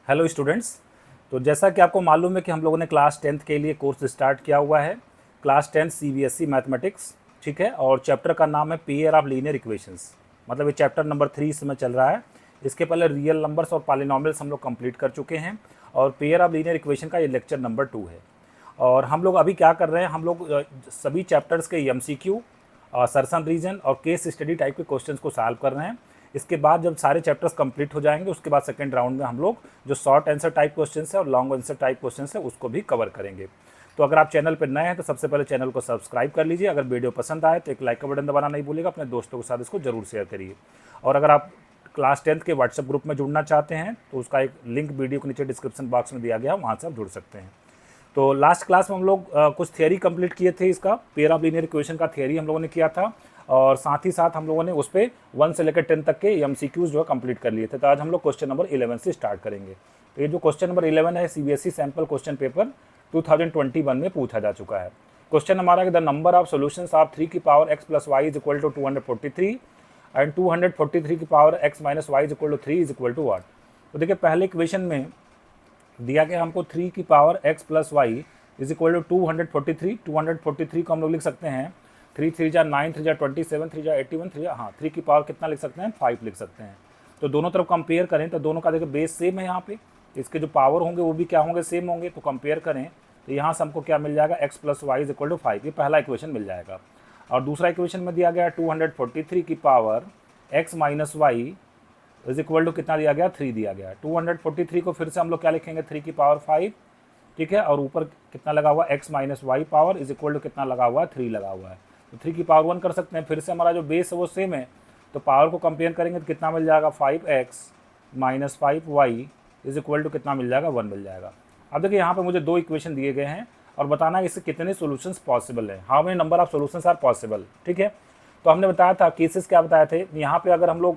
Hello students. तो जैसा कि आपको मालूम है कि हम लोगों ने क्लास 10th के लिए कोर्स स्टार्ट किया हुआ है, क्लास 10 सीबीएसई मैथमेटिक्स, ठीक है। और चैप्टर का नाम है पेयर ऑफ लीनियर इक्वेशंस, मतलब ये चैप्टर नंबर 3 इसमें चल रहा है। इसके पहले रियल नंबर्स और पॉलिनॉमियल्स हम लोग कंप्लीट कर चुके हैं और पेयर ऑफ लीनियर इक्वेशन का ये लेक्चर नंबर 2 है। और हम लोग अभी क्या कर रहे हैं, हम लोग सभी चैप्टर्स के एमसीक्यू, सर्सन रीजन और केस स्टडी टाइप के क्वेश्चंस को सॉल्व कर रहे हैं। इसके बाद जब सारे चैप्टर्स कंप्लीट हो जाएंगे उसके बाद सेकंड राउंड में हम लोग जो शॉर्ट आंसर टाइप क्वेश्चन है और लॉन्ग आंसर टाइप क्वेश्चन है उसको भी कवर करेंगे। तो अगर आप चैनल पर नए हैं तो सबसे पहले चैनल को सब्सक्राइब कर लीजिए। अगर वीडियो पसंद आए तो एक लाइक का बटन दबाना नहीं भूलिएगा। अपने दोस्तों के साथ इसको जरूर शेयर करिए। और अगर आप क्लास 10th के व्हाट्सएप ग्रुप में जुड़ना चाहते हैं तो उसका एक लिंक वीडियो के नीचे डिस्क्रिप्शन बॉक्स में दिया गया है, वहाँ से आप जुड़ सकते हैं। तो लास्ट क्लास में हम लोग कुछ थियरी कंप्लीट किए थे। इसका पेयर ऑफ लीनियर इक्वेशन का थियरी हम लोगों ने किया था और साथ ही साथ हम लोगों ने उस पर 1 से लेकर 10 तक के एमसीक्यूज जो है कंप्लीट कर लिए थे। तो आज हम लोग क्वेश्चन नंबर 11 से स्टार्ट करेंगे। तो ये जो क्वेश्चन नंबर 11 है सीबीएसई सैम्पल क्वेश्चन पेपर 2021 में पूछा जा चुका है। क्वेश्चन हमारा कि the number of solutions of 3 की power x plus Y is equal to 243 and 243 की power x minus Y is equal to 3 is equal to what. तो देखिए पहले इक्वेशन में दिया गया हमको 3 की power x plus Y is equal to 243 को हम लोग लिख सकते हैं 3 3 जा 9 3 जा 27 3 जा 81 3 जा 3 की पावर कितना लिख सकते हैं 5 लिख सकते हैं। तो दोनों तरफ कंपेयर करें तो दोनों का देखिए बेस सेम है। यहाँ पे इसके जो पावर होंगे वो भी क्या होंगे, सेम होंगे। तो कंपेयर करें तो यहाँ से हमको क्या मिल जाएगा x plus Y is equal to 5, ये पहला इक्वेशन मिल जाएगा। और दूसरा इक्वेशन में दिया गया 243 की power x minus Y is equal to कितना दिया गया 3 दिया गया। 243 को फिर से हम लोग क्या लिखेंगे 3 की पावर 5, ठीक है। और ऊपर कितना लगा हुआ x minus Y power is equal to कितना लगा हुआ है 3 लगा हुआ है। तो 3 की पावर 1 कर सकते हैं। फिर से हमारा जो बेस है वो सेम है तो पावर को कंपेयर करेंगे तो कितना मिल जाएगा 5x minus 5y is equal to कितना मिल जाएगा 1 मिल जाएगा। अब देखिए यहाँ पे मुझे 2 इक्वेशन दिए गए हैं और बताना है इससे कितने सॉल्यूशंस पॉसिबल है, how many number of solutions are possible, ठीक है। तो हमने बताया था केसेस क्या बताए थे। यहाँ पे अगर हम लोग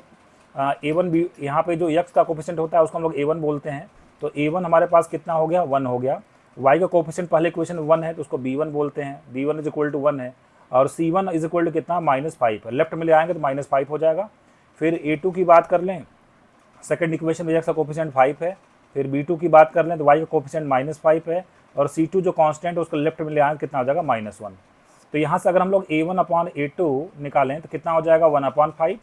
a1 b, यहाँ पे जो x का कोफिशिएंट होता है उसको हम लोग a1 बोलते हैं। तो a1 हमारे पास कितना हो गया 1 हो गया। y का कोफिशिएंट पहले इक्वेशन 1 है तो उसको b1 बोलते हैं, b1 इज इक्वल टू 1 है। और c1 इज इक्वल टू कितना -5 है, लेफ्ट में ले आएंगे तो -5 हो जाएगा। फिर a2 की बात कर लें, सेकंड इक्वेशन में x का कोफिशिएंट 5 है। फिर b2 की बात कर लें तो y का कोफिशिएंट -5 है और c2 जो कांस्टेंट है उसको लेफ्ट में ले आएंगे कितना हो जाएगा -1। तो यहाँ से अगर हम लोग a1/a2 निकालें तो कितना हो जाएगा 1/5।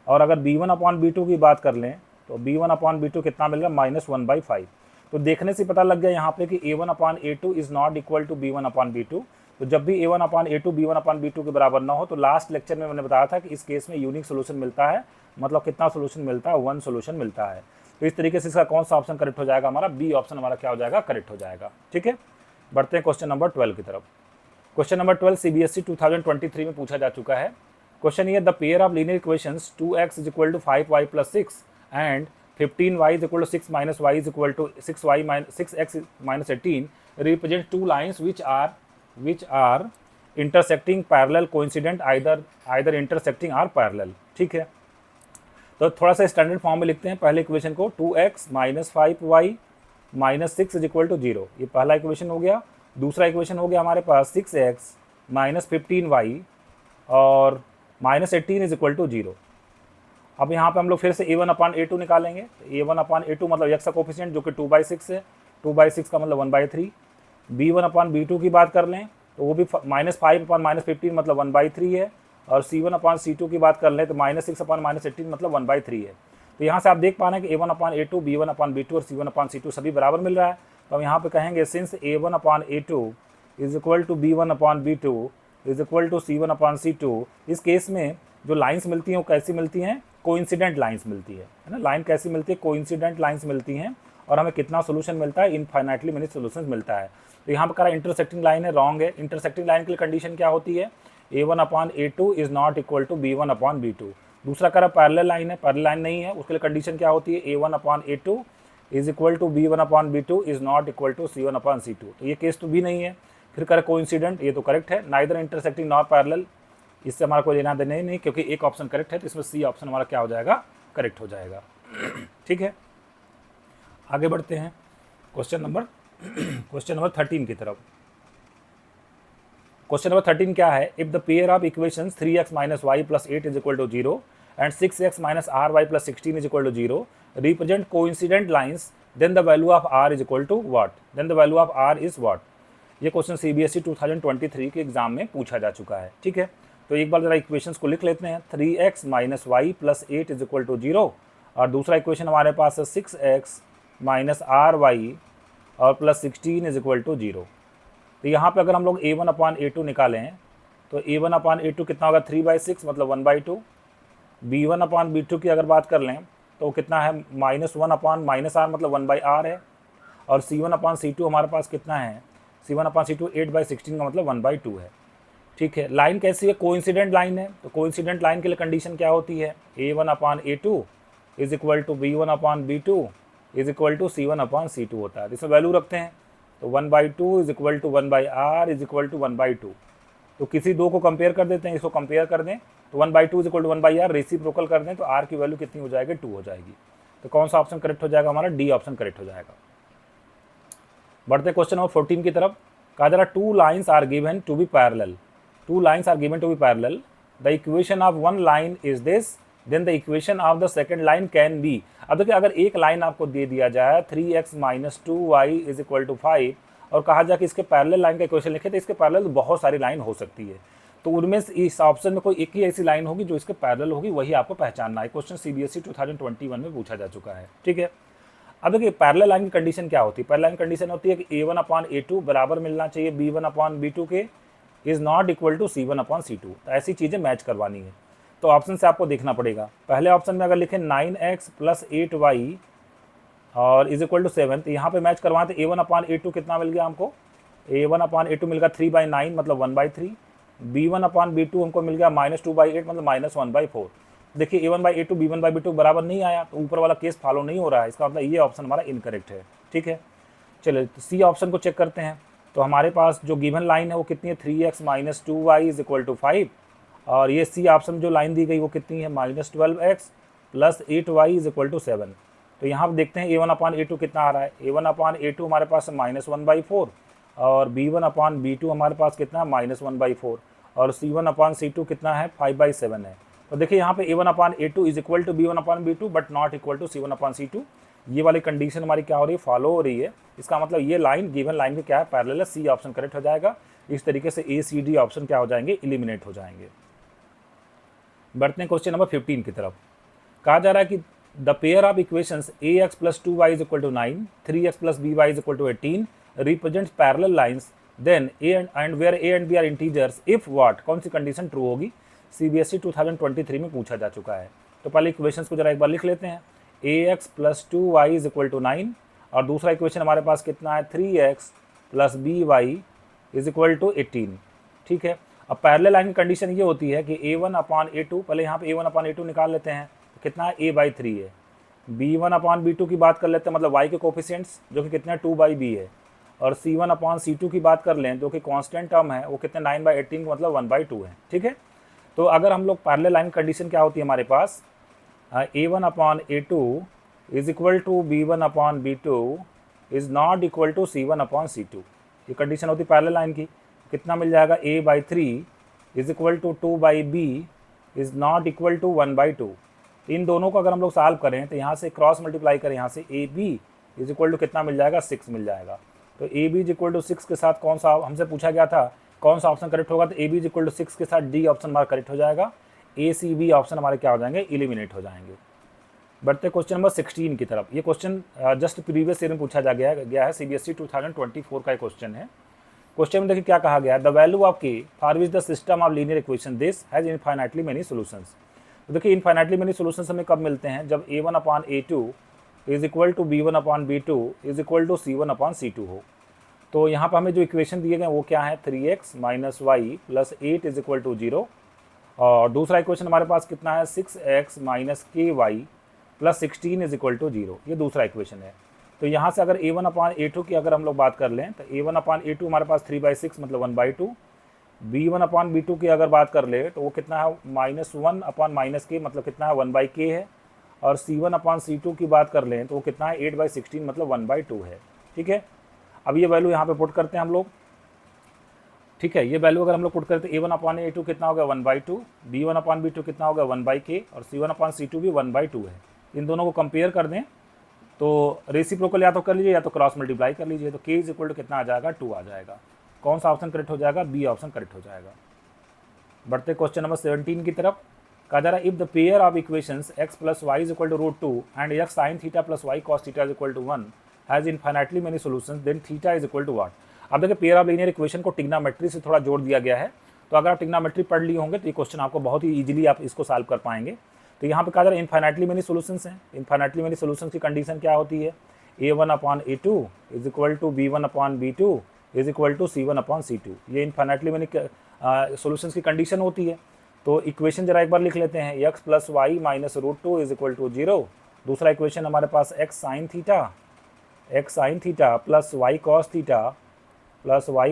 और अगर b1/b2 की बात कर लें तो b1/b2 कितना मिल रहा है -1/5। तो देखने से पता लग गया यहाँ पे कि a1/a2 is not equal to b1/b2। तो जब भी a1/a2 b1/b2 के बराबर ना हो तो लास्ट लेक्चर में मैंने बताया था कि इस केस में यूनिक सोल्यूशन मिलता है, मतलब कितना सोल्यूशन मिलता है 1 सोल्यूशन मिलता है। तो इस तरीके से इसका कौन सा ऑप्शन करेक्ट हो जाएगा, हमारा बी ऑप्शन हमारा क्या हो जाएगा करेक्ट हो जाएगा, ठीक है। बढ़ते हैं क्वेश्चन नंबर 12 की तरफ। क्वेश्चन नंबर 12 सीबीएसई 2023 में पूछा जा चुका है। क्वेश्चन ये the pair of linear equations 2x is equal to 5y plus 6 and 15y is equal to 6 minus y is equal to 6x minus 18 represent two lines which are intersecting parallel coincident either intersecting or parallel, ठीक है। तो थोड़ा सा standard form में लिखते हैं पहले equation को 2x minus 5y minus 6 is equal to 0, ये पहला इक्वेशन हो गया। दूसरा इक्वेशन हो गया हमारे पास 6x माइनस 15y और माइनस 18 इज इक्वल टू 0। अब यहाँ पे हम लोग फिर से a1/a2 निकालेंगे। a1/a2 मतलब x का कोफिशिएंट जो कि 2/6 है, 2/6 का मतलब 1/3। b1/b2 की बात कर लें तो वो भी -5/-15 मतलब 1/3 है। और c1/c2 की बात कर लें तो -6/-18 मतलब 1/3 है। तो यहाँ से आप देख पा रहे हैं कि a1/a2 b1/b2 और c1/c2 सभी बराबर मिल रहा है। तो हम यहाँ पे कहेंगे since a1/a2 is equal to b1/b2 is equal to c1/c2, इस केस में जो लाइन्स मिलती हैं वो कैसी मिलती हैं, कोइंसिडेंट लाइन्स मिलती है ना। लाइन कैसी मिलती है, कोइंसिडेंट लाइन्स मिलती हैं। और हमें कितना सोल्यूशन मिलता है, इनफाइनाइटली मेनी सोल्यूशन मिलता है। तो यहाँ पर करा इंटरसेक्टिंग लाइन है, रॉन्ग है। इंटरसेक्टिंग लाइन के लिए कंडीशन क्या होती है, a1/a2 is not equal to b1/b2। दूसरा करा पैरेलल लाइन है, पैरेलल लाइन नहीं है, उसके लिए कंडीशन क्या होती है a1/a2 is equal to b1/b2 is not equal to c1/c2। तो ये केस तो भी नहीं है। फिर करे कोइंसिडेंट, ये तो करेक्ट है, नाइदर इंटरसेक्टिंग नॉट पैरेलल, इससे हमारा कोई लेना देना ही नहीं क्योंकि एक ऑप्शन करेक्ट है। तो इसमें सी ऑप्शन हमारा क्या हो जाएगा करेक्ट हो जाएगा, ठीक है। आगे बढ़ते हैं क्वेश्चन नंबर 13 की तरफ। क्वेश्चन नंबर 13 क्या है, if the pair of equations 3x minus Y plus 8 is equal to 0 and 6x minus R Y plus 16 is equal to 0 represent coincident lines then the value of R is equal to what, then the value of R is what. ये question CBSE 2023 के exam में पूछा जा चुका है, ठीक है। तो एक बार जरा इक्वेशंस को लिख लेते हैं। 3x minus Y plus 8 is equal to 0, और दूसरा इक्वेशन हमारे पास है 6x माइनस आर वाई और प्लस 16 इज इक्वल टू 0। तो यहाँ पे अगर हम लोग a1 अपान a2 निकालें तो a1 अपान a2 कितना होगा 3/6 मतलब 1/2। b1 अपान b2 की अगर बात कर लें तो कितना है -1 अपान माइनस आर मतलब 1/r है, और c1 अपान c2 हमारे पास कितना है c1 अपान c2 8/16 का मतलब 1/2 है, ठीक है। लाइन कैसी है, कोइंसिडेंट लाइन है, तो कोइंसिडेंट लाइन के लिए कंडीशन क्या होती है, a1 upon a2 is equal to b1 upon b2 is equal to c1 upon c2 होता है। इसमें वैल्यू रखते हैं तो 1/2 is equal to 1/r is equal to 1/2। तो किसी दो को कंपेयर कर देते हैं, इसको कंपेयर कर दें तो 1/2 is equal to 1/r, reciprocal कर दें तो r की वैल्यू कितनी हो जाएगी 2 हो जाएगी। तो कौन सा ऑप्शन करेक्ट हो जाएगा हमारा, डी ऑप्शन करेक्ट हो जाएगा। बढ़ते क्वेश्चन नंबर 14 की तरफ। कहा जा रहा 2 lines are given to be parallel, 2 lines are given to be parallel, the equation of one line is this, then the equation of the second line can be. अब देखिए अगर एक लाइन आपको दे दिया जाए 3x minus 2y is equal to 5 और कहा जाए कि इसके पैरेलल लाइन का इक्वेशन लिखे, तो इसके पैरेलल बहुत सारी लाइन हो सकती है, तो उनमें से इस ऑप्शन में कोई एक ही ऐसी लाइन होगी जो इसके पैरेलल होगी, वही आपको पहचानना है। क्वेश्चन CBSE 2021 में पूछा जा चुका है, ठीक है। अब देखिए पैरेलल लाइन की कंडीशन क्या होती है, पैरेलल लाइन कंडीशन होती है कि a1 अपान a2 बराबर मिलना चाहिए b1 अपान b2 के, is not equal to c1 upon c2। तो ऐसी चीज़ें मैच करवानी है, तो ऑप्शन से आपको देखना पड़ेगा। पहले ऑप्शन में अगर लिखें 9x प्लस 8y और इज इक्वल टू 7, तो यहाँ पे मैच करवाएं तो a1 अपान a2 कितना मिल गया हमको, a1 अपान a2 मिल गया 3/9 मतलब 1/3, b1 अपान b2 हमको मिल गया -2/8 मतलब -1/4। देखिए a1/a2 b1/b2 बराबर नहीं आया, तो ऊपर वाला केस फॉलो नहीं हो रहा है, इसका मतलब ये ऑप्शन हमारा इनकरेक्ट है, ठीक है। चलिए तो सी ऑप्शन को चेक करते हैं। तो हमारे पास जो गिवन लाइन है वो कितनी है 3x minus 2y is equal to 5, और ये सी ऑप्शन जो लाइन दी गई वो कितनी है -12x plus 8y is equal to 7। तो यहाँ पर देखते हैं a1 अपान a2 कितना आ रहा है, a1 अपान a2 हमारे पास है -1/4 और b1 अपान b2 हमारे पास कितना है -1/4 और c1 अपान c2 कितना है 5/7 है। तो देखिए यहाँ पे a1 upon a2 is equal to b1 upon b2 but not equal to c1 upon c2। ये वाली कंडीशन हमारी क्या हो रही है, फॉलो हो रही है। इसका मतलब ये लाइन गिवन लाइन के क्या है, पैरेलल है, सी ऑप्शन करेक्ट हो जाएगा। इस तरीके से ए सी डी ऑप्शन क्या हो जाएंगे, एलिमिनेट हो जाएंगे। बढ़ते हैं क्वेश्चन नंबर 15 की तरफ। कहा जा रहा है कि the pair of equations ax plus 2y is equal to 9, 3x plus by is equal to 18 represents parallel lines, then a and where a and b are integers if what, कौन सी condition true होगी, CBSE 2023 में पूछा जा चुका है। तो पहले equations को जरा एक बार लिख लेते हैं, ax plus 2y is equal to 9 और दूसरा इक्वेशन हमारे पास कितना है 3x plus by is equal to 18, ठीक है। अब पैरेलल लाइन की कंडीशन ये होती है कि a1 अपान a2, पहले यहाँ पे a1 अपान a2 निकाल लेते हैं, तो कितना है a/3 है। b1 अपान b2 की बात कर लेते हैं, मतलब y के कोफिशिएंट्स जो कि कितना 2/b है, और c1 अपान c2 की बात कर लें जो कि कांस्टेंट टर्म है वो कितने 9/18 का मतलब 1/2 है, ठीक है। तो अगर हम लोग पैरेलल लाइन कंडीशन क्या होती है हमारे पास, a1 upon a2 is equal to b1 upon b2 is not equal to c1 upon c2। ये कंडीशन होती है पैरेलल लाइन की। कितना मिल जाएगा a/3 is equal to 2/b is not equal to 1/2। इन दोनों को अगर हम लोग सॉल्व करें तो यहाँ से क्रॉस मल्टीप्लाई करें, यहाँ से ab इज इक्वल टू कितना मिल जाएगा 6 मिल जाएगा। तो ab इज इक्वल टू 6 के साथ कौन सा, हमसे पूछा गया था कौन सा ऑप्शन करेक्ट होगा, तो ab इज इक्वल टू 6 के साथ डी ऑप्शन हमारा करेक्ट हो जाएगा। a c b ऑप्शन हमारे क्या हो जाएंगे, एलिमिनेट हो जाएंगे। बढ़ते क्वेश्चन नंबर 16 की तरफ। ये क्वेश्चन जस्ट प्रीवियस ईयर में पूछा गया है, CBSE 2024 का क्वेश्चन है। क्वेश्चन में देखिए क्या कहा गया है, the value of k for which the system of linear equation this has infinitely many solutions. तो देखिए इनफाइनाइटली मेनी सॉल्यूशंस हमें कब मिलते हैं, जब a1 upon a2 is equal to b1 upon b2 is equal to c1 upon c2 हो। तो यहाँ पर हमें जो इक्वेशन दिए गए वो क्या है 3x minus Y plus 8 is equal to 0, और दूसरा इक्वेशन हमारे पास कितना है 6x minus k y plus 16 is equal to 0, ये दूसरा इक्वेशन है। तो यहाँ से अगर a1 अपान a2 की अगर हम लोग बात कर लें तो a1 अपान a2 हमारे पास 3/6 मतलब 1/2, b1 अपान b2 की अगर बात कर ले तो वो कितना है -1 अपान माइनस के मतलब कितना है 1/k है, और c1 अपान c2 की बात कर लें तो वो कितना है 8/16 मतलब 1/2 है, ठीक है। अब ये वैल्यू यहाँ पे पुट करते हैं हम लोग, ठीक है। ये वैल्यू अगर हम लोग पुट करते हैं a1 अपान a2 कितना होगा 1/2, b1 अपान b2 कितना होगा 1/k और c1 अपान c2 भी 1/2 है। इन दोनों को कंपेयर कर दें तो रेसिप्रोकल या तो कर लीजिए या तो क्रॉस मल्टीप्लाई कर लीजिए। तो k इज इक्वल टू कितना आ जाएगा, 2 आ जाएगा। कौन सा ऑप्शन करेक्ट हो जाएगा, बी ऑप्शन करेक्ट हो जाएगा। बढ़ते क्वेश्चन नंबर 17 की तरफ। कहा जा रहा है if the pair of equations x plus Y is equal to root 2 and x sine theta plus y cos theta is equal to 1 has infinitely many solutions then theta is equal to what. अब देखिए pair of linear equation को trigonometry से थोड़ा जोड़ दिया गया है। तो अगर आप ट्रिग्नोमेट्री पढ़ लिए होंगे तो ये क्वेश्चन आपको बहुत ही इजीली आप इसको सॉल्व कर पाएंगे। तो यहाँ पे कहा जा रहा है इनफाइनाइटली मेनी सॉल्यूशंस हैं। इनफाइनाइटली मेनी सॉल्यूशंस की कंडीशन क्या होती है, a1/a2 is equal to b1/b2 is equal to c1/c2। ये इनफाइनाइटली मेनी सॉल्यूशंस की कंडीशन होती है। तो इक्वेशन जरा एक बार लिख लेते हैं, x plus y minus root 2 is equal to 0। दूसरा इक्वेशन हमारे पास x sine theta plus y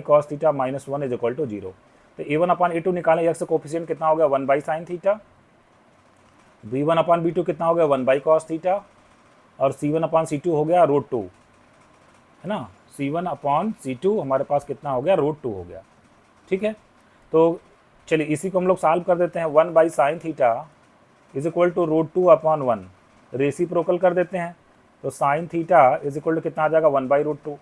cos theta minus 1 is equal to 0। तो a1/a2 निकालें, x कोफिशिएंट कितना हो गया 1 बाई साइन थीटा, b1/b2 कितना हो गया 1 बाई कॉस थीटा, और c1/c2 हो गया रूट 2, है ना। c1/c2 हमारे पास कितना हो गया, रूट 2 हो गया। ठीक है, तो चलिए इसी को हम लोग सॉल्व कर देते हैं। 1 by sine theta is equal to root 2/1 reciprocal कर देते हैं। तो sine theta is equal to कितना आ जाएगा 1 बाई रूट 2।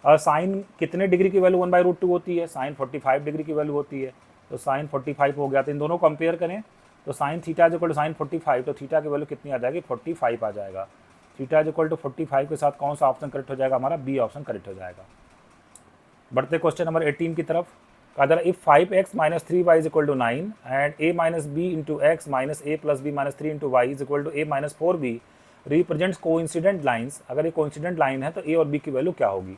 और साइन कितने डिग्री की वैल्यू 1 बाई रूट 2 होती है, साइन 45 डिग्री की वैल्यू होती है। तो साइन 45 हो गया। तो इन दोनों को कंपेयर करें तो sine theta is equal to sine 45, तो थीटा की वैल्यू कितनी आ जाएगी 45 आ जाएगा। थीटा इज इक्वल टू 45 के साथ कौन सा ऑप्शन करेक्ट हो जाएगा, हमारा बी ऑप्शन करेक्ट हो जाएगा। बढ़ते क्वेश्चन नंबर 18 की तरफ। कहा जा रहा है if 5x minus 3y is equal to 9 and a minus b into x minus a plus b minus 3 into y is equal to a minus 4b represents coincident lines. अगर ये coincident line है तो a और b की value क्या होगी।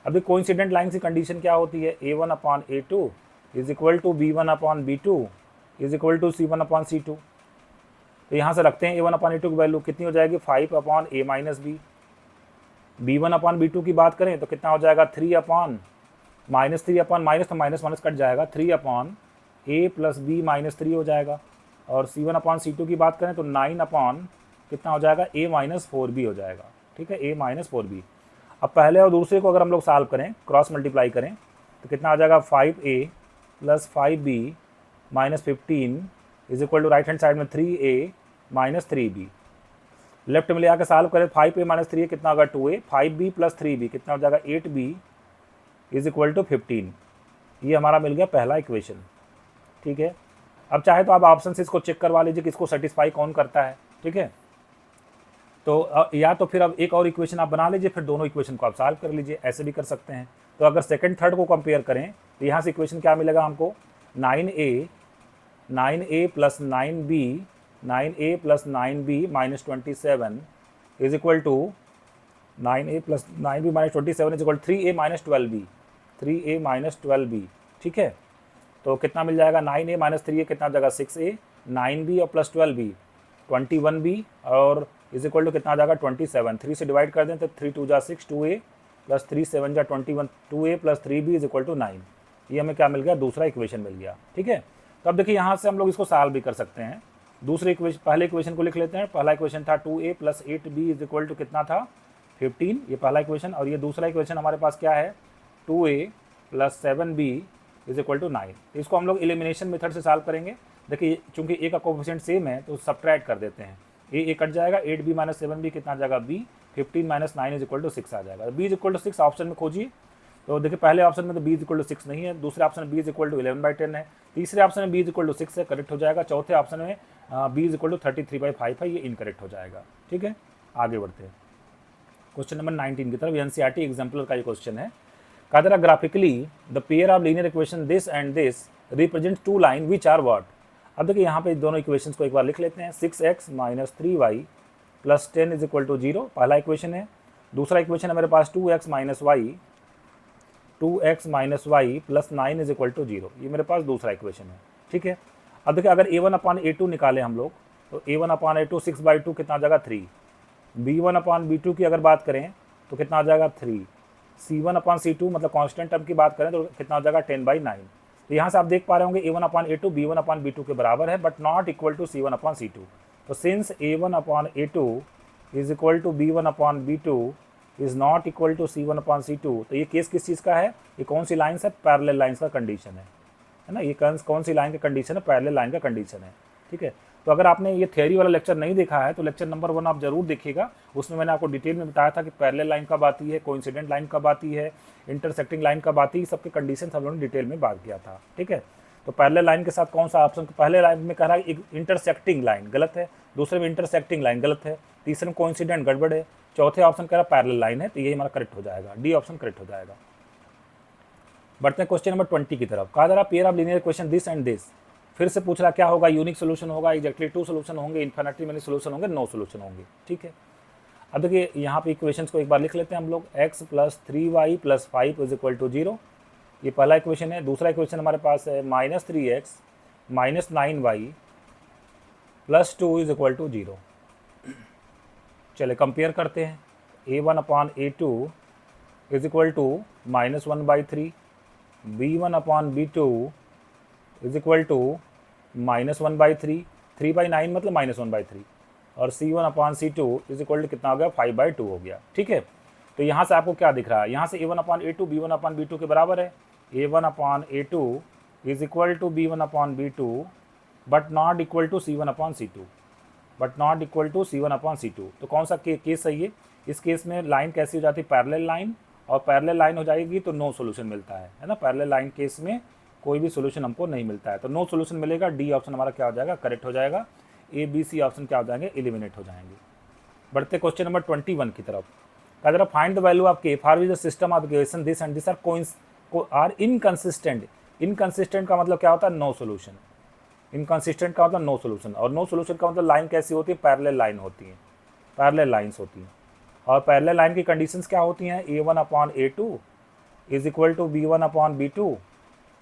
अभी coincident line की कंडीशन क्या होती है, a1/a2 is equal to b1/b2 is equal to c1/c2। तो यहाँ से रखते हैं a1/a2 की वैल्यू कितनी हो जाएगी 5/a माइनस b। b1/b2 की बात करें तो कितना हो जाएगा 3/- माइनस तो माइनस कट जाएगा, 3/a प्लस b माइनस 3 हो जाएगा। और c1/c2 की बात करें तो 9/ कितना हो जाएगा a माइनस 4b हो जाएगा। ठीक है, a माइनस 4b। अब पहले और दूसरे को अगर हम लोग सॉल्व करें, क्रॉस मल्टीप्लाई करें तो कितना आ जाएगा 5a plus 5b minus 15 is equal to right hand side में 3a माइनस 3b। लेफ्ट में ले आकर सॉल्व करें 5a माइनस 3a कितना होगा 2a, 5b प्लस 3b कितना हो जाएगा 8b इज इक्वल टू 15। ये हमारा मिल गया पहला इक्वेशन। ठीक है, अब चाहे तो आप ऑप्शन से इसको चेक करवा लीजिए कि इसको सेटिस्फाई कौन करता है। ठीक है, तो या तो फिर अब एक और इक्वेशन आप बना लीजिए, फिर दोनों इक्वेशन को आप सॉल्व कर लीजिए, ऐसे भी कर सकते हैं। तो अगर सेकंड थर्ड को कंपेयर करें तो यहाँ से इक्वेशन क्या मिलेगा हमको 9a plus 9b minus 27 is equal to 9a plus 9b minus 27 is equal 3a minus 12b। ठीक है, तो कितना मिल जाएगा 9a माइनस 3a कितना हो जाएगा 6a, 9b और प्लस 12b 21b और इज इक्वल टू कितना आ जाएगा 27। 3 से डिवाइड कर दें तो 3 2 जा 6, 2a प्लस 3 7 जा 21, 2a plus 3b is equal to 9। ये हमें क्या मिल गया, दूसरा इक्वेशन मिल गया। ठीक है, तो अब देखिए यहाँ से हम लोग इसको सॉल्व भी कर सकते हैं। दूसरे इक्वेशन, पहले इक्वेशन को लिख लेते हैं। पहला इक्वेशन था 2a plus 8b is equal to कितना था 15, ये पहला इक्वेशन। और ये दूसरा इक्वेशन हमारे पास क्या है 2a plus 7b is equal to 9। इसको हम लोग एलिमिनेशन मेथड से सॉल्व करेंगे। देखिए चूंकि a का कोफिशिएंट सेम है तो सब्ट्रैक्ट कर देते हैं, a कट जाएगा, 8b माइनस 7b कितना आ जाएगा b, 15 minus 9 is equal to 6 आ जाएगा। b is equal to 6 option में खोजिए। तो देखिए पहले ऑप्शन में तो b इज इक्वल टू 6 नहीं है, दूसरे ऑप्शन में b इज इक्वल टू 11/10 है, तीसरे ऑप्शन में b इज इक्वल टू 6 है, करेक्ट हो जाएगा। चौथे ऑप्शन में b इज इक्वल टू 33/5 है, ये इनकरेक्ट हो जाएगा। ठीक है, आगे बढ़ते हैं क्वेश्चन नंबर 19 की तरफ। एनसीईआरटी एग्जाम्पलर का ये क्वेश्चन है। कहा जा रहा graphically the pair of linear equation this and this represent two line which are what. अब देखिए यहाँ पे दोनों इक्वेशंस को एक बार लिख लेते हैं। 6x minus 3y plus 10 is equal to 0 पहला इक्वेशन है। दूसरा इक्वेशन है मेरे पास 2x minus Y plus 9 is equal to 0, ये मेरे पास दूसरा इक्वेशन है। ठीक है, अब देखिए अगर a1/a2 निकालें हम लोग तो a1/a2 6/2 कितना आ जाएगा 3, b1/b2 की अगर बात करें तो कितना आ जाएगा 3, c1/c2 मतलब कांस्टेंट टर्म की बात करें तो कितना हो जाएगा 10/9। तो यहाँ से आप देख पा रहे होंगे a1/a2 b1/b2 के बराबर है but not equal to c1/c2। तो since a1/a2 is equal to b1/b2 is not equal to c1/c2, तो ये केस किस चीज़ का है, ये कौन सी लाइन है, पैरेलल लाइन्स का कंडीशन है ना। ये कौन सी लाइन का कंडीशन है, पैरेलल लाइन का कंडीशन है। ठीक है, तो अगर आपने ये थियरी वाला लेक्चर नहीं देखा है तो लेक्चर नंबर 1 आप जरूर देखिएगा। उसमें मैंने आपको डिटेल में बताया था कि पैरेलल लाइन कब आती है, कोइंसिडेंट लाइन कब आती है, इंटरसेक्टिंग लाइन कब आती है, सबके कंडीशन हम लोगों ने डिटेल में बात किया था। ठीक है, तो पैरेलल लाइन के साथ कौन सा ऑप्शन, पहले लाइन में कह रहा है एक इंटरसेक्टिंग लाइन गलत है, दूसरे में इंटरसेक्टिंग लाइन गलत है, तीसरे में कोइंसिडेंट गड़बड़ है, चौथे ऑप्शन कह रहा है पैरेलल लाइन है, तो यही हमारा करेक्ट हो जाएगा, डी ऑप्शन करेक्ट हो जाएगा। बढ़ते हैं क्वेश्चन नंबर 20 की तरफ। कहा जा रहा pair of linear equation this and this, फिर से पूछ रहा क्या होगा, यूनिक सोल्यूशन होगा, एग्जैक्टली 2 सोल्यूशन होंगे, इन्फिनिटी मेनी सोल्यूशन होंगे, नो सोल्यूशन होंगे। ठीक है, अब देखिए यहाँ पे इक्वेशंस को एक बार लिख लेते हैं हम लोग। x + 3y + 5 = 0, ये पहला इक्वेशन है। दूसरा इक्वेशन हमारे पास है -3x - 9y + 2 = 0। चले कंपेयर करते हैं। a1/a2 = -1/3, b1/b2 = -1/3, 3/9 मतलब -1/3, और c1/c2 = कितना हो गया, 5/2 हो गया। ठीक है, तो यहाँ से आपको क्या दिख रहा है, यहाँ से a1/a2 b1/b2 के बराबर है। a1/a2 = b1/b2 but not equal to c1/c2, तो कौन सा केस सही है? इस केस में लाइन कैसी हो जाती है, पैरेलल लाइन, और पैरेलल लाइन हो जाएगी तो नो सोल्यूशन मिलता है ना। पैरेलल लाइन केस में कोई भी सोल्यूशन हमको नहीं मिलता है, तो नो सोल्यूशन मिलेगा, डी ऑप्शन हमारा क्या हो जाएगा, करेक्ट हो जाएगा। ए बी सी ऑप्शन क्या हो जाएंगे, एलिमिनेट हो जाएंगे। बढ़ते क्वेश्चन नंबर 21 की तरफ। कहा जा रहा find the value of k for which the system of equation this and this are inconsistent. Inconsistent का मतलब क्या होता है, नो सोल्यूशन। इनकंसिस्टेंट का मतलब नो सोल्यूशन, और नो सोल्यूशन का मतलब लाइन कैसी होती है, पैरेलल लाइन होती है, पैरेलल लाइन्स होती हैं। और पैरेलल लाइन की कंडीशंस क्या होती हैं, a1/a2 = b1/b2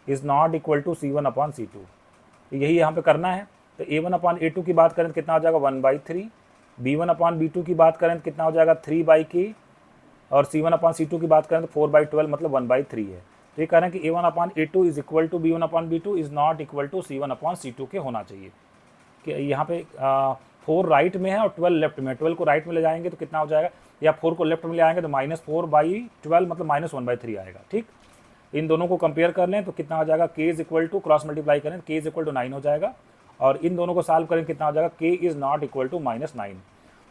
is not equal to c1/c2। यही यहाँ पे करना है। तो a1/a2 की बात करें तो कितना हो जाएगा, 1/3, b1/b2 की बात करें तो कितना हो जाएगा, 3/k, और c1/c2 की बात करें तो 4/12 मतलब 1/3 है। तो ये कह रहे हैं कि a1/a2 = b1/b2 is not equal to c1/c2 के होना चाहिए। कि यहाँ पे 4 राइट में है और 12 लेफ्ट में है। 12 को राइट में ले जाएंगे तो कितना हो जाएगा, या 4 को लेफ्ट में ले आएंगे तो -4/12 मतलब -1/3 आएगा। ठीक, इन दोनों को कंपेयर कर लें तो कितना हो जाएगा, k = क्रॉस मल्टीप्लाई करें k = 9 हो जाएगा, और इन दोनों को सॉल्व करें कितना हो जाएगा, k is not equal to -9।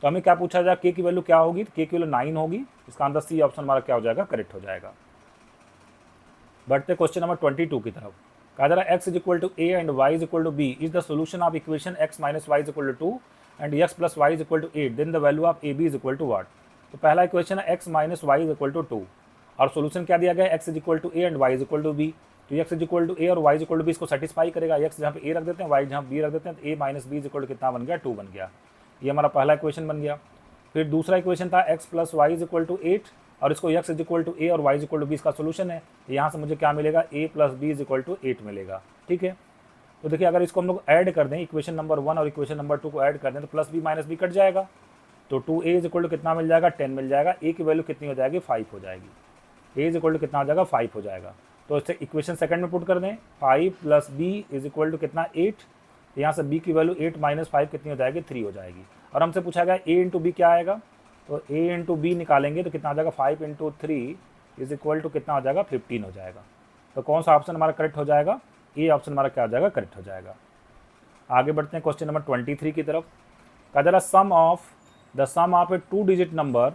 तो हमें क्या पूछा जाएगा, k की वैल्यू क्या होगी, तो k की वैल्यू 9 होगी। इसका आंसर सी ऑप्शन हमारा क्या हो जाएगा, करेक्ट हो जाएगा। बढ़ते क्वेश्चन नंबर 22 की तरफ। कहा जा रहा है x = a and y = b is the solution of equation x - y = 2 and x + y = 8, then the value of ab = what. तो पहला इक्वेशन है x - y = 2, और सोल्यूशन क्या दिया गया है, x = a and y = b। तो x = a और y = b इसको सेटिस्फाई करेगा। x जहाँ पे a रख देते हैं, y जहाँ b रख देते हैं, तो a - b = कितना बन गया, 2 बन गया। ये हमारा पहला इक्वेशन बन गया। फिर दूसरा इक्वेशन था x + y = 8, और इसको x = a और y = b इसका सोल्यूशन है। यहाँ से मुझे क्या मिलेगा, a + b = 8 मिलेगा। ठीक है, तो देखिए अगर इसको हम लोग ऐड कर दें, इक्वेशन नंबर 1 और इक्वेशन नंबर 2 को ऐड कर दें तो +b - b कट जाएगा, तो 2a = कितना मिल जाएगा, 10 मिल जाएगा। a की वैल्यू कितनी हो जाएगी, 5 हो जाएगी। a = कितना हो जाएगा, 5 हो जाएगा। तो इससे इक्वेशन सेकंड में पुट कर दें, 5 + b = कितना, 8। यहाँ से b की वैल्यू 8 - 5 कितनी हो जाएगी, 3 हो जाएगी। और हमसे पूछा गया a × b क्या आएगा, तो a × b निकालेंगे तो कितना आ जाएगा, 5 × 3 = कितना हो जाएगा, 15 हो जाएगा। तो कौन सा ऑप्शन हमारा करेक्ट हो जाएगा, ए ऑप्शन हमारा क्या हो जाएगा, करेक्ट हो जाएगा। आगे बढ़ते हैं क्वेश्चन नंबर 23 की तरफ। कहा जा रहा sum of a 2 digit number,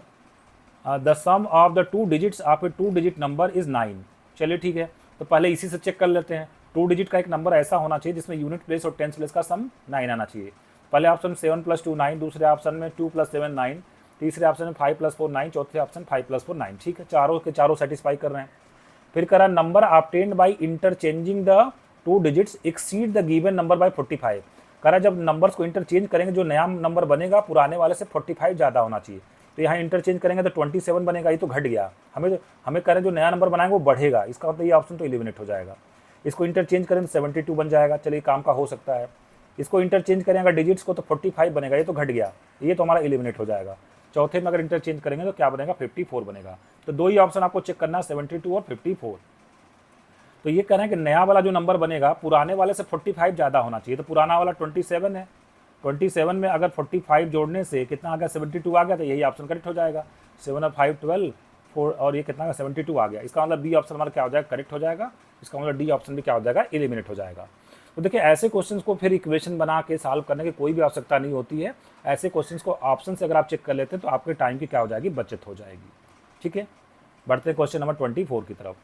the sum of the 2 digits of a 2 digit number is 9। चलिए ठीक है, तो पहले इसी से चेक कर लेते हैं। 2 डिजिट का एक नंबर ऐसा होना चाहिए जिसमें यूनिट प्लेस और टेंस प्लेस का सम 9 आना चाहिए। पहले ऑप्शन 7 + 2 9, दूसरे ऑप्शन में 2 + 7 9, तीसरे ऑप्शन में 5 + 4 9, चौथे ऑप्शन 5 + 4 9। ठीक है, चारों के चारों सेटिस्फाई कर रहे हैं। फिर करा number obtained by interchanging the 2 digits exceed the given number by 45। करा जब नंबर्स को इंटरचेंज करेंगे जो नया नंबर बनेगा पुराने वाले से 45 ज़्यादा होना चाहिए। तो यहाँ इंटरचेंज करेंगे तो 27 बनेगा, ये तो घट गया। हमें करें जो नया नंबर बनाएंगे वो बढ़ेगा, इसका मतलब ये ऑप्शन तो एलिमिनेट हो जाएगा। इसको इंटरचेंज करें तो 72 बन जाएगा, चलिए काम का हो सकता है। इसको इंटरचेंज करेंगे डिजिट्स को तो 45 बनेगा, ये तो घट गया, ये तो हमारा एलिमिनेट हो जाएगा। चौथे में अगर इंटरचेंज करेंगे तो क्या बनेगा, 54 बनेगा। तो 2 ही ऑप्शन आपको चेक करना है, 72 और 54। तो ये कह रहे हैं कि नया वाला जो नंबर बनेगा पुराने वाले से 45 ज़्यादा होना चाहिए। तो पुराना वाला 27 है, 27 में अगर 45 जोड़ने से कितना आ गया, 72 आ गया, तो यही ऑप्शन करेक्ट हो जाएगा। 7 और 5 12 4 और ये कितना 72 आ गया। इसका मतलब बी ऑप्शन हमारा क्या हो जाएगा, करेक्ट हो जाएगा। इसका मतलब डी ऑप्शन भी क्या हो जाएगा, एलिमिनेट हो जाएगा। तो देखिए ऐसे क्वेश्चंस को फिर इक्वेशन बना के सॉल्व करने की कोई भी आवश्यकता नहीं होती है। ऐसे क्वेश्चंस को ऑप्शन से अगर आप चेक कर लेते हैं तो आपके टाइम की क्या हो जाएगी, बचत हो जाएगी। ठीक है, बढ़ते हैं क्वेश्चन नंबर 24 की तरफ।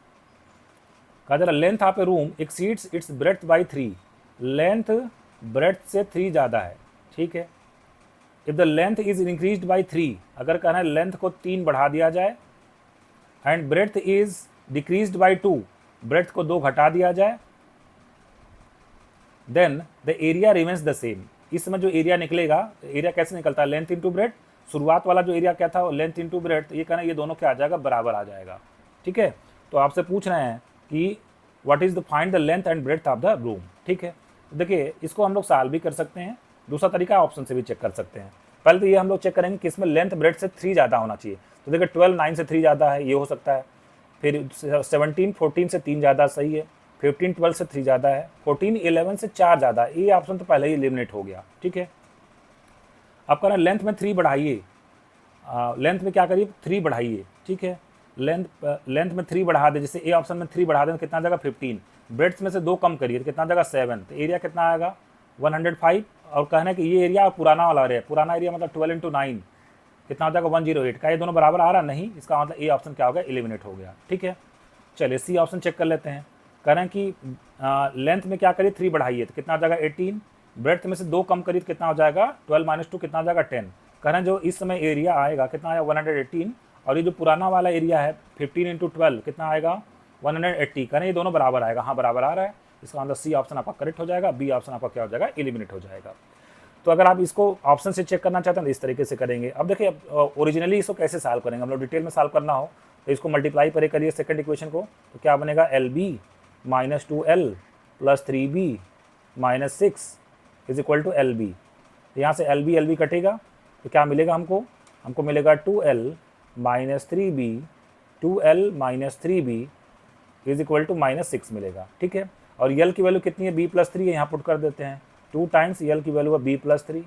कहा जा रहा length of A room exceeds its breadth by 3, length breadth से 3 ज़्यादा है। ठीक है, if the length is increased by 3, अगर कहना है लेंथ को 3 बढ़ा दिया जाए, and breadth is decreased by 2, breadth को 2 घटा दिया जाए, then the area remains the same. इस समय जो एरिया निकलेगा, एरिया कैसे निकलता है, लेंथ इंटू ब्रेड्थ। शुरुआत वाला जो एरिया क्या था, लेंथ इंटू ब्रेड्थ, ये कहना ये दोनों क्या आ जाएगा, बराबर आ जाएगा। ठीक है, तो आपसे पूछ रहे हैं कि what is the find the length and breadth of the room. ठीक है, देखिए इसको हम लोग सॉल्व भी कर सकते हैं, दूसरा तरीका ऑप्शन से भी चेक कर सकते हैं। पहले तो ये हम लोग चेक करेंगे कि इसमें लेंथ ब्रेड्थ से 3 ज़्यादा होना चाहिए। तो देखिए 12 9 से 3 ज़्यादा है, ये हो सकता है। फिर 17 14 से 3 ज़्यादा, सही है। 15 12 से 3 ज़्यादा है। 14 11 से 4 ज़्यादा, ये ऑप्शन तो पहले ही एलिमिनेट हो गया। ठीक है, अब कह रहे हैं लेंथ में 3 बढ़ाइए, लेंथ में क्या करिए, 3 बढ़ाइए। ठीक है, लेंथ में 3 बढ़ा दे, जैसे ए ऑप्शन में 3 बढ़ा दें तो कितना आ जाएगा 15, ब्रेड्थ में से 2 कम करिए तो कितना आ जाएगा 7, तो एरिया कितना आएगा 105। और कहना है कि ये एरिया पुराना वाला एरिया, पुराना एरिया मतलब 12 × 9 कितना हो जाएगा 108 का, ये दोनों बराबर आ रहा नहीं, इसका मतलब ए ऑप्शन क्या हो गया, एलिमिनेट हो गया। ठीक है, चलिए सी ऑप्शन चेक कर लेते हैं। कह रहे हैं कि लेंथ में क्या करिए 3 बढ़ाइए तो कितना हो जाएगा 18, ब्रेड्थ में से 2 कम करिए तो कितना हो जाएगा 12 - 2 कितना हो जाएगा 10। कह रहे हैं जो इस समय एरिया आएगा कितना आएगा 118, और ये जो पुराना वाला एरिया है 15 × 12 कितना आएगा 180। कह रहे हैं ये दोनों बराबर आएगा, हाँ बराबर आ रहा है, इसका मतलब सी ऑप्शन आपका करेक्ट हो जाएगा, बी ऑप्शन आपका क्या हो जाएगा, एलिमिनेट हो जाएगा। तो अगर आप इसको ऑप्शन से चेक करना चाहते हैं तो इस तरीके से करेंगे। अब देखिए ओरिजिनली इसको कैसे सॉल्व करेंगे, हम लोग डिटेल में सॉल्व करना हो तो इसको मल्टीप्लाई करिए सेकंड इक्वेशन को, तो क्या बनेगा LB - 2L + 3B - 6 is equal to LB। यहाँ से LB कटेगा तो क्या मिलेगा हमको मिलेगा 2L - 3B, 2L - 3B is equal to -6 मिलेगा। ठीक है, और यल की वैल्यू कितनी है, B + 3 है, यहाँ पुट कर देते हैं, 2 टाइम्स यल की वैल्यू है B + 3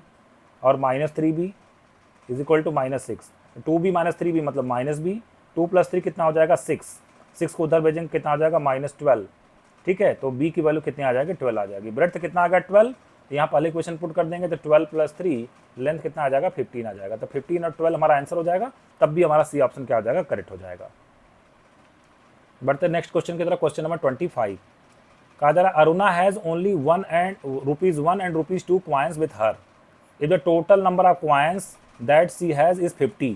और -3B is equal to -6, 2B - 3B मतलब -B, 2 + 3 कितना हो जाएगा 6 को उधर भेजेंगे कितना आ जाएगा -12। ठीक है, तो B की वैल्यू कितनी आ जाएगी 12 आ जाएगी। ब्रेड्थ कितना आ गया 12, तो यहाँ पहले क्वेश्चन पुट कर देंगे तो 12 + 3 लेंथ कितना आ जाएगा 15 आ जाएगा, तो 15 और 12 हमारा आंसर हो जाएगा, तब भी हमारा सी ऑप्शन क्या हो जाएगा, करेक्ट हो जाएगा। बढ़ते नेक्स्ट क्वेश्चन की तरफ, क्वेश्चन नंबर 25। कहा जा रहा Aruna has only ₹1 and ₹2 coins with her. If the total number of coins that she has is 50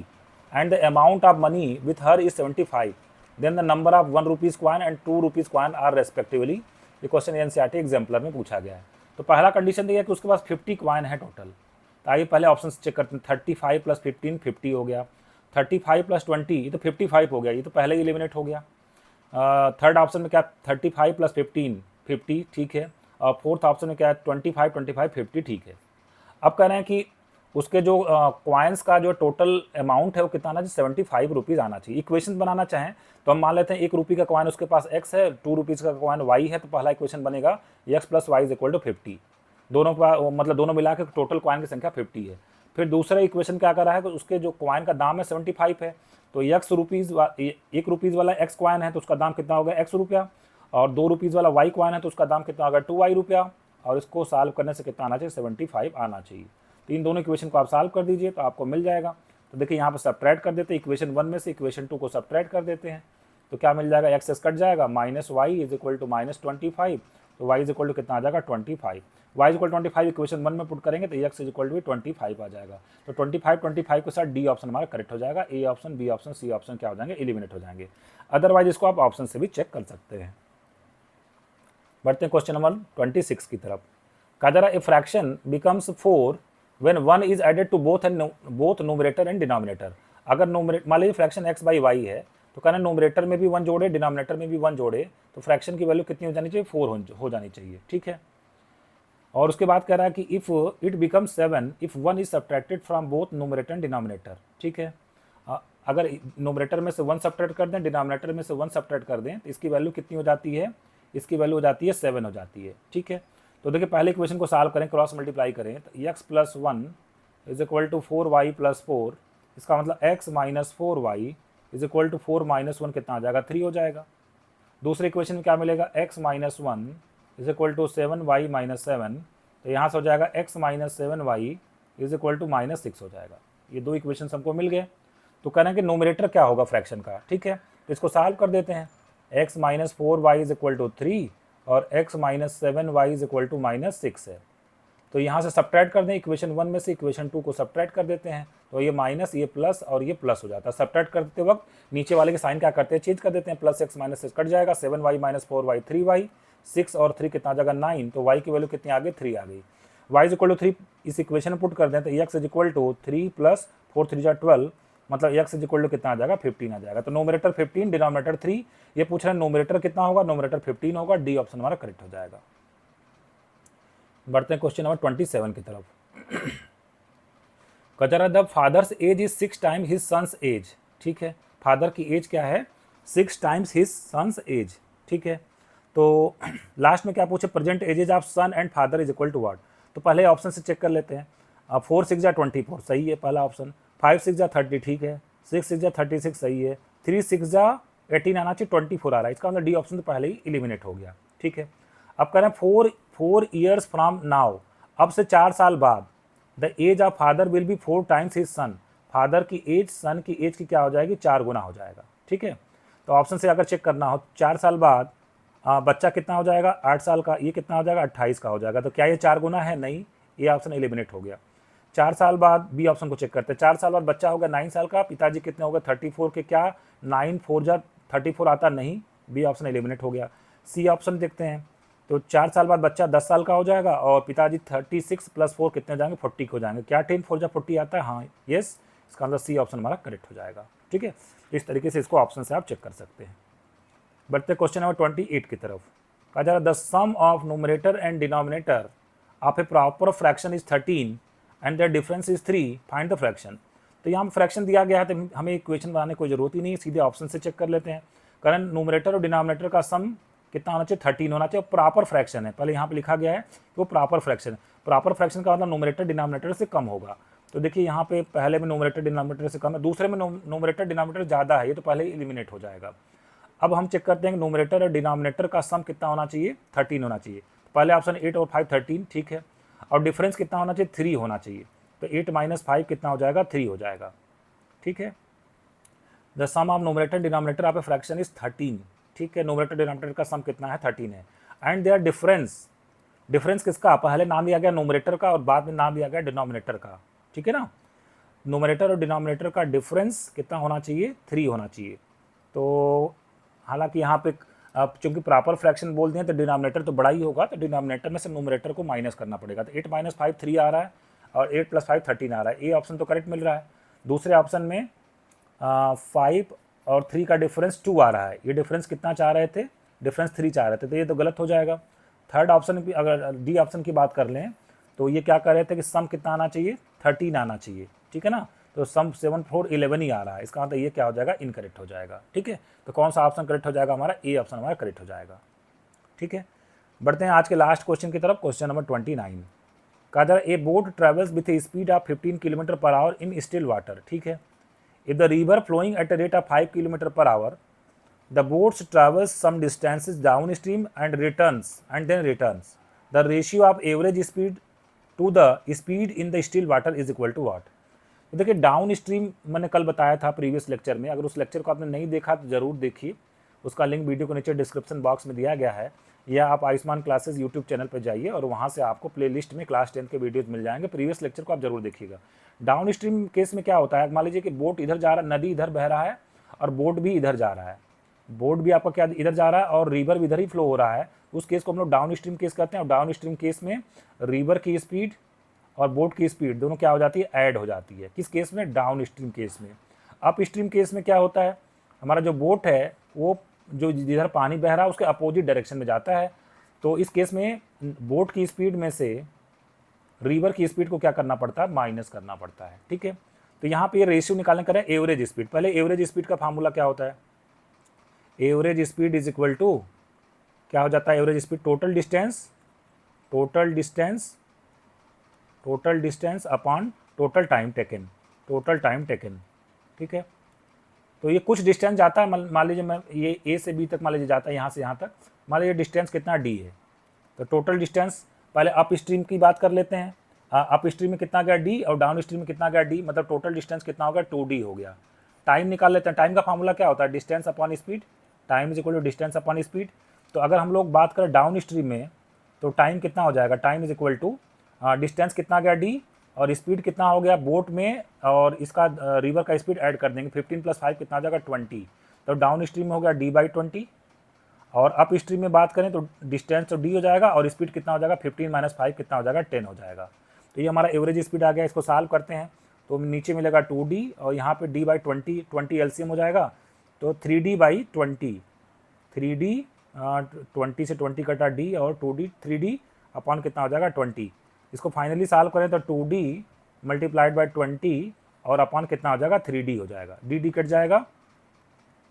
and the amount of money with her is 75, then the number of ₹1 coin and ₹2 coin are respectively. ये question NCERT exemplar में पूछा गया है। तो पहला condition दिया कि उसके पास 50 कॉइन है टोटल, तो आइए पहले ऑप्शन चेक करते हैं। 35 + 15 50 हो गया, 35 + 20 ये तो 55 हो गया, ये तो पहले ही एलिमिनेट हो गया। थर्ड ऑप्शन में क्या 35 + 15 50, ठीक है, और फोर्थ ऑप्शन में क्या है 25 25 50, ठीक है। अब कह रहे हैं कि उसके जो कॉइन्स का जो टोटल अमाउंट है वो कितना आना चाहिए, 75 रुपीज़ आना चाहिए। इक्वेशन बनाना चाहें तो हम मान लेते हैं ₹1 का कॉइन उसके पास x है, ₹2 का कॉइन y है, तो पहला इक्वेशन बनेगा x + y = 50, दोनों का मतलब दोनों मिला के टोटल कॉइन की संख्या 50 है। फिर दूसरा इक्वेशन क्या कर रहा है कि उसके जो कॉइन का दाम है 75 है, तो ₹1 वाला x कॉइन है तो उसका दाम कितना होगा x रुपया, और ₹2 वाला y कॉइन है तो उसका दाम कितना होगा 2y रुपया, और इसको सॉल्व करने से कितना आना चाहिए 75 आना चाहिए। तो इन दोनों इक्वेशन को आप सॉल्व कर दीजिए तो आपको मिल जाएगा। तो देखिए यहाँ पर सब्ट्रैक्ट कर देते हैं, इक्वेशन 1 में से इक्वेशन 2 को सब्ट्रैक्ट कर देते हैं, तो क्या मिल जाएगा, x कट जाएगा, -y = -25, तो y = कितना आ जाएगा 25, y = 25 इक्वेशन 1 में पुट करेंगे तो x = 25 आ जाएगा। तो 25 के साथ डी ऑप्शन हमारा करेक्ट हो जाएगा, A option, B option, C option क्या हो जाएंगे, एलिमिनेट हो जाएंगे। अदरवाइज इसको आप ऑप्शन से भी चेक कर सकते हैं। बढ़ते हैं क्वेश्चन नंबर 26 की तरफ। कहा जा रहा है a fraction becomes 4 when 1 is added to both numerator and denominator. अगर मान लीजिए फ्रैक्शन x/y है तो कहना नोमरेटर में भी 1 जोड़े, डिनोमिनेटर में भी 1 जोड़े, तो फ्रैक्शन की वैल्यू कितनी हो जानी चाहिए, 4 हो जानी चाहिए। ठीक है, और उसके बाद कह रहा है कि if it become 7 if 1 is subtracted from both numerator and denominator. ठीक है, अगर नोमरेटर में से 1 सब्ट्रैक्ट कर दें, डिनोमिनेटर में से 1 सब्ट्रैक्ट कर दें, तो इसकी वैल्यू कितनी हो जाती है, इसकी वैल्यू हो जाती है 7 हो जाती है। ठीक है, तो देखिए पहले इक्वेशन को सॉल्व करें, क्रॉस मल्टीप्लाई करें, तो x + 1 = 4y + 4, इसका मतलब x - 4y = 4 - 1 कितना आ जाएगा 3 हो जाएगा। दूसरे इक्वेशन में क्या मिलेगा, x - 1 is equal to 7y minus 7, तो यहाँ से हो जाएगा x minus 7y is equal to minus 6 हो जाएगा। ये दो इक्वेशन हमको मिल गए। तो कह रहे हैं कि नोमिनेटर क्या होगा फ्रैक्शन का, ठीक है, तो इसको सॉल्व कर देते हैं। x minus 4y is equal to 3 और x minus 7y is equal to minus 6 है। तो यहाँ से सब्ट्रैक्ट कर दें, इक्वेशन 1 में से इक्वेशन 2 को सब्ट्रैक्ट कर देते हैं, तो ये माइनस, ये प्लस और ये प्लस हो जाता है। सब्ट्रैक्ट करते वक्त नीचे वाले के साइन क्या करते हैं, चेंज कर देते हैं, प्लस x माइनस 6 कट जाएगा, 7y माइनस 4y 3y, 6 और 3 कितना आ जाएगा 9, तो y की वैल्यू कितनी आ गई 3 आ गई। y इज इक्वल टू 3 इस इक्वेशन में पुट कर दें तो x is equal to 3 plus 4 3 जा 12, मतलब x इज इक्वल टू कितना आ जाएगा 15 आ जाएगा। तो नोमिनेटर 15 डिनोमिनेटर 3, ये पूछ रहे हैं नोमिनेटर कितना होगा, नोमिनेटर 15 होगा, डी ऑप्शन हमारा करेक्ट हो जाएगा। बढ़ते हैं क्वेश्चन नंबर 27 की तरफ। कजरा the father's age is 6 time his sons age, ठीक है, फादर की एज क्या है 6 टाइम्स हिज सन्स एज, ठीक है। तो लास्ट में क्या पूछे, present ages of son and father is equal to what. तो पहले ऑप्शन से चेक कर लेते हैं। 4 6 जा 24 सही है पहला ऑप्शन, 5 6 जा 30 ठीक है, 6 6 जा 36 सही है, 3 6 जा 18 आना चाहिए, 24 आ रहा है, इसका मतलब डी ऑप्शन तो पहले ही एलिमिनेट हो गया, ठीक है। अब कह रहे हैं 4 ईयर्स फ्रॉम नाउ, अब से 4 साल बाद, the age of father will be 4 times his son, father की एज सन की एज की क्या हो जाएगी 4 गुना हो जाएगा, ठीक है। तो ऑप्शन से अगर चेक करना हो 4 साल बाद बच्चा कितना हो जाएगा 8 साल का, ये कितना हो जाएगा 28 का हो जाएगा। तो क्या ये 4 गुना है, नहीं, ये ऑप्शन एलिमिनेट हो गया। 4 साल बाद बी ऑप्शन को चेक करते हैं, 4 साल बाद बच्चा होगा 9 साल का, पिताजी कितने हो गए 34 के, क्या 9 4 जा 34 आता नहीं, बी ऑप्शन एलिमिनेट हो गया। सी ऑप्शन देखते हैं, तो 4 साल बाद बच्चा 10 साल का हो जाएगा और पिताजी 36 प्लस 4 कितने हो जाएंगे 40 हो जाएंगे, क्या 10 4 जा 40 आता है, हाँ यस, इसका आंसर सी ऑप्शन हमारा करेक्ट हो जाएगा, ठीक है। इस तरीके से इसको ऑप्शन से आप चेक कर सकते हैं। बढ़ते क्वेश्चन नंबर 28 की तरफ। कहा जा रहा the sum of numerator and denominator of a proper fraction is 13 and the difference is 3, find the fraction. तो यहाँ फ्रैक्शन दिया गया है तो हमें इक्वेशन बनाने की कोई जरूरत ही नहीं, सीधे ऑप्शन से चेक कर लेते हैं। कारण न्यूमरेटर और डिनोमिनेटर का सम कितना होना चाहिए 13 होना चाहिए, प्रॉपर फ्रैक्शन है, पहले यहाँ पे लिखा गया है कि वो प्रॉपर फ्रैक्शन है। प्रॉपर फ्रैक्शन का मतलब न्यूमरेटर डिनोमिनेटर से कम होगा। तो देखिए यहाँ पे पहले में न्यूमरेटर डिनोमिनेटर से कम है, दूसरे में न्यूमरेटर डिनोमिनेटर ज़्यादा है, ये तो पहले ही एलिमिनेट हो जाएगा। अब हम चेक करते हैं कि न्यूमरेटर और डिनोमिनेटर का सम कितना होना चाहिए 13 होना चाहिए। पहले ऑप्शन 8 और 5 13, ठीक है, और डिफरेंस कितना होना चाहिए 3 होना चाहिए, तो 8 माइनस 5 कितना हो जाएगा 3 हो जाएगा, ठीक है। The sum of numerator denominator of a fraction is 13, ठीक है, न्यूमरेटर डिनोमिनेटर का सम कितना है 13 है। एंड देयर डिफरेंस, डिफरेंस किसका, पहले नाम दिया गया न्यूमरेटर का और बाद में नाम दिया गया डिनोमिनेटर का, ठीक है ना। न्यूमरेटर और डिनोमिनेटर का डिफरेंस कितना होना चाहिए 3 होना चाहिए। तो हालांकि यहाँ पे अब चूंकि प्रॉपर फ्रैक्शन बोलते हैं तो डिनोमिनेटर तो बड़ा ही होगा, तो डिनोमिनेटर में से न्यूमरेटर को माइनस करना पड़ेगा। तो 8 माइनस 5 3 आ रहा है और 8 प्लस 5 13 आ रहा है, ये ऑप्शन तो करेक्ट मिल रहा है। दूसरे ऑप्शन में 5 और 3 का डिफरेंस 2 आ रहा है, ये डिफरेंस कितना चाह रहे थे, डिफरेंस 3 चाह रहे थे, तो ये तो गलत हो जाएगा। थर्ड ऑप्शन की अगर डी ऑप्शन की बात कर लें तो ये क्या कर रहे थे कि सम कितना आना चाहिए 13 आना चाहिए, ठीक है ना। तो सम 7 4 11 ही आ रहा है, इसका मतलब ये क्या हो जाएगा इनकरेक्ट हो जाएगा, ठीक है। तो कौन सा ऑप्शन करेक्ट हो जाएगा हमारा, ए ऑप्शन हमारा करेक्ट हो जाएगा, ठीक है। बढ़ते हैं आज के लास्ट क्वेश्चन की तरफ, क्वेश्चन नंबर 29। कहा जा रहा है a boat travels with a speed of 15 kilometre per hour in still water, ठीक है। If the river flowing at a rate of 5 kilometre per hour, the boats travels some distances down stream and then returns. The ratio of average speed to the speed in the still water is equal to what? तो देखिए down stream मैंने कल बताया था previous lecture में, अगर उस lecture को आपने नहीं देखा तो ज़रूर देखिए, उसका लिंक वीडियो को नीचे डिस्क्रिप्शन बॉक्स में दिया गया है, या आप आयुष्मान क्लासेस यूट्यूब चैनल पर जाइए और वहाँ से आपको प्लेलिस्ट में क्लास 10 के वीडियोज मिल जाएंगे, प्रीवियस लेक्चर को आप जरूर देखिएगा। डाउन स्ट्रीम केस में क्या होता है, मान लीजिए कि बोट इधर जा रहा है, नदी इधर बह रहा है और बोट भी इधर जा रहा है, बोट भी आपका क्या इधर जा रहा है और रिवर भी इधर ही फ्लो हो रहा है, उस केस को हम लोग डाउन स्ट्रीम केस कहते हैं। और डाउन स्ट्रीम केस में रिवर की स्पीड और बोट की स्पीड दोनों क्या हो जाती है, ऐड हो जाती है। किस केस में, डाउन स्ट्रीम केस में। अप स्ट्रीम केस में क्या होता है, हमारा जो बोट है वो जो जिधर पानी बह रहा है उसके अपोजिट डायरेक्शन में जाता है, तो इस केस में बोट की स्पीड में से रिवर की स्पीड को क्या करना पड़ता है, माइनस करना पड़ता है, ठीक है। तो यहाँ पे ये रेशियो निकालने करें एवरेज स्पीड, पहले एवरेज स्पीड का फार्मूला क्या होता है, average speed is equal to क्या हो जाता है, average speed total distance upon total time taken, ठीक है। तो ये कुछ डिस्टेंस जाता है, मान लीजिए मैं ये ए से बी तक मान लीजिए जाता है, यहाँ से यहाँ तक, मान लीजिए डिस्टेंस कितना डी है, तो टोटल डिस्टेंस पहले अप स्ट्रीम की बात कर लेते हैं। अप स्ट्रीम में कितना गया d और डाउन स्ट्रीम में कितना गया d, मतलब टोटल डिस्टेंस कितना होगा 2d हो गया। टाइम निकाल लेते हैं। टाइम का फार्मूला क्या होता है, distance upon speed. Time is equal to distance upon speed. तो अगर हम लोग बात करें डाउन स्ट्रीम में तो टाइम कितना हो जाएगा, time is equal to distance कितना गया d और स्पीड कितना हो गया बोट में, और इसका रिवर का स्पीड ऐड कर देंगे 15 + 5 कितना हो जाएगा 20। तो डाउन स्ट्रीम में हो गया d/20 और अप स्ट्रीम में बात करें तो डिस्टेंस तो d हो जाएगा और स्पीड कितना हो जाएगा 15 - 5 कितना हो जाएगा 10 हो जाएगा। तो ये हमारा एवरेज स्पीड आ गया। इसको सॉल्व करते हैं तो नीचे मिलेगा 2d और यहाँ पे d/20, 20 एलसीएम हो जाएगा तो 3d/20, 3d 20 से 20 कटा d और 2d 3d अपॉन कितना हो जाएगा 20। इसको फाइनली सॉल्व करें तो 2d × 20 और अपॉन कितना हो जाएगा 3d हो जाएगा, d कट जाएगा,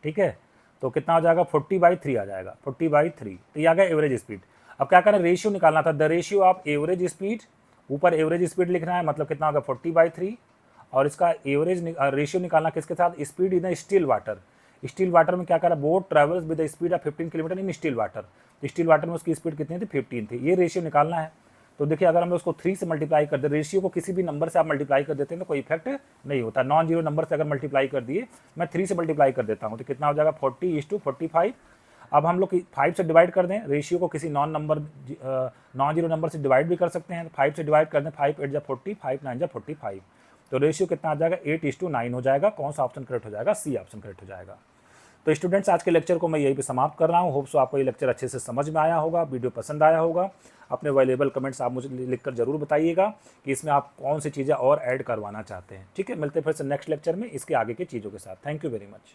ठीक है। तो कितना हो जाएगा 40/3 आ जाएगा, 40/3। तो ये आ गया एवरेज स्पीड। अब क्या करें, रेशियो निकालना था, the ratio of average speed, ऊपर एवरेज स्पीड लिखना है, मतलब कितना होगा 40/3 और इसका एवरेज रेशियो निकालना किसके साथ, speed in still water. Still water में क्या करा, boat travels with the speed of 15 kilometre in still water. तो स्टिल वाटर में उसकी स्पीड कितनी थी 15 थी। ये रेशियो निकालना है। तो देखिए अगर हम उसको 3 से मल्टीप्लाई कर दे, रेशियो को किसी भी नंबर से आप मल्टीप्लाई कर देते हैं तो कोई इफेक्ट नहीं होता। नॉन जीरो नंबर से अगर मल्टीप्लाई कर दिए, मैं 3 से मल्टीप्लाई कर देता हूँ तो कितना हो जाएगा 40:45। अब हम लोग 5 से डिवाइड कर दें, रेशियो को किसी नॉन जीरो नंबर से डिवाइड भी कर सकते हैं। 5 से डिवाइड कर दें, 5 8 जा 40, 5 9 जा 45। तो रेशियो कितना आ जाएगा 8:9 हो जाएगा। कौन सा ऑप्शन करेक्ट हो जाएगा, सी ऑप्शन करेक्ट हो जाएगा। तो स्टूडेंट्स आज के लेक्चर को मैं यहीं पे समाप्त कर रहा हूँ। होप सो आपको ये लेक्चर अच्छे से समझ में आया होगा, वीडियो पसंद आया होगा। अपने वैल्यूएबल कमेंट्स आप मुझे लिखकर जरूर बताइएगा कि इसमें आप कौन सी चीज़ें और ऐड करवाना चाहते हैं। ठीक है, मिलते हैं फिर से नेक्स्ट लेक्चर में इसके आगे की चीज़ों के साथ। Thank you very much.